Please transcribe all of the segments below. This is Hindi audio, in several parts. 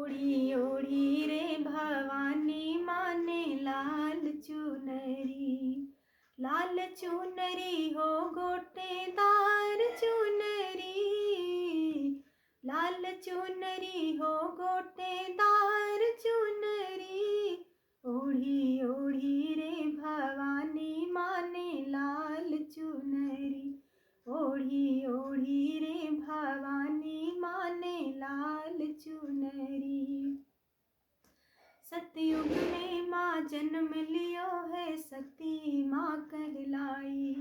ओढ़ी ओढ़ी रे भवानी माने लाल चुनरी, लाल चुनरी हो गोटेदार चुनरी, लाल चुनरी हो गोटेदार चुनरी, ओढ़ी ओढ़ी रे भवानी माने लाल चुनरी, ओढ़ी ओढ़ी रे भवानी माने लाल चुनरी। सतयुग में माँ जन्म लियो है सती माँ कहलाई,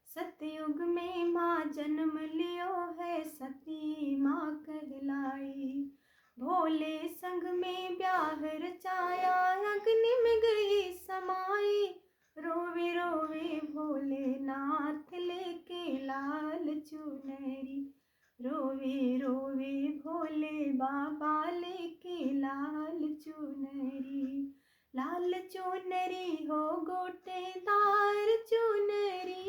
सतयुग में माँ जन्म लियो है सती माँ कहलाई। भोले संग में ब्याह रचाया अग्नि में गई समाई, रोवे रोवे भोलेनाथ लेके लाल चुनरी, रोवे रोवे भोले बाबा लेके लाल चुनरी, लाल चुनरी हो गोटेदार चुनरी,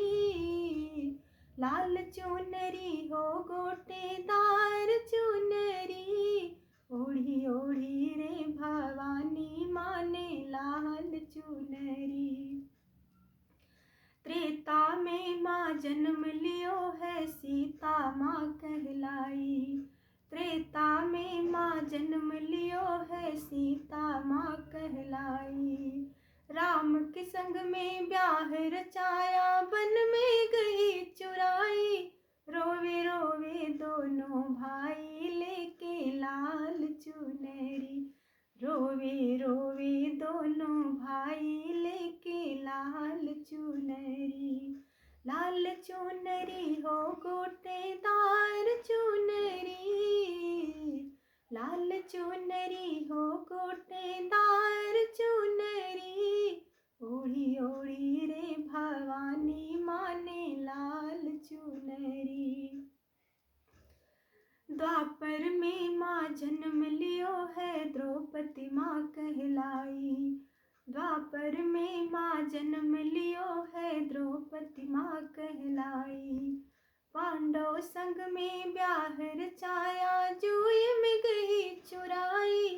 लाल चुनरी हो गोटेदार चुनरी, ओढ़ी ओढ़ी रे भवानी माने लाल चुनरी। त्रेता में माँ जन्म लियो है सीता माँ कहलाई, त्रेता में माँ जन्म लियो है सीता माँ कहलाई। राम के संग में ब्याह रचाया वन में गई चुराई, रोवे रोवे दोनों भाई लेके लाल चुनरी, रोवे रोवे दोनों भाई लेके लाल चुनरी, लाल चुनरी हो गोटेदार चुनरी, लाल चुनरी हो गोटेदार चुनरी, ओढ़ी ओढ़ी रे भवानी माने लाल चुनरी। द्वापर में माँ जन्म लियो है द्रौपदी माँ कहलाई, द्वापर में माँ जन्म लियो है द्रौपदी माँ कहलाई। पांडव संग में ब्याह रचाया जुए में गई चुराई,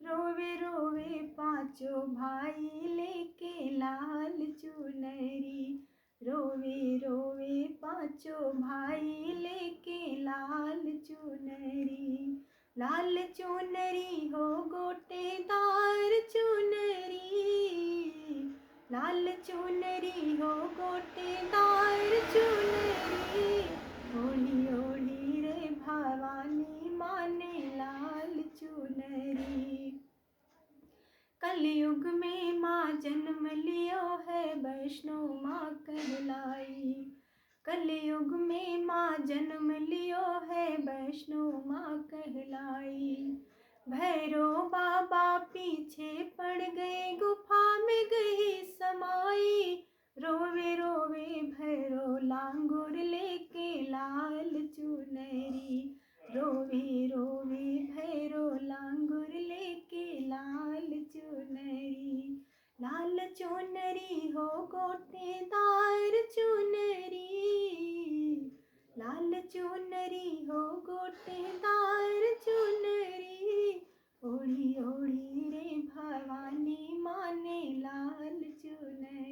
रोवे रोवे पांचों भाई लेके लाल चुनरी, रोवे रोवे पांचों भाई लेके लाल चुनरी, लाल चुनरी हो गोटेदार चुनरी, लाल चुनरी हो गोटेदार चुनरी, ओढ़ी ओढ़ी रे भवानी माने लाल चुनरी। कलयुग में माँ जन्म लियो है वैष्णो माँ कहलाई, कलयुग में माँ जन्म लियो है वैष्णो माँ कहलाई। भैरो बाबा पीछे पड़ गए गुफा में गई समाई, रोवे रोवे भैरो लांगुर लेके लाल चुनरी, रोवे रोवे भैरो लांगुर लेके लाल चुनरी, लाल चुनरी हो गोटेदार चुनरी, लाल चुनरी हो गोटेदार चुनरी, ओढ़ी ओढ़ी रे भवानी माने लाल चुनरी।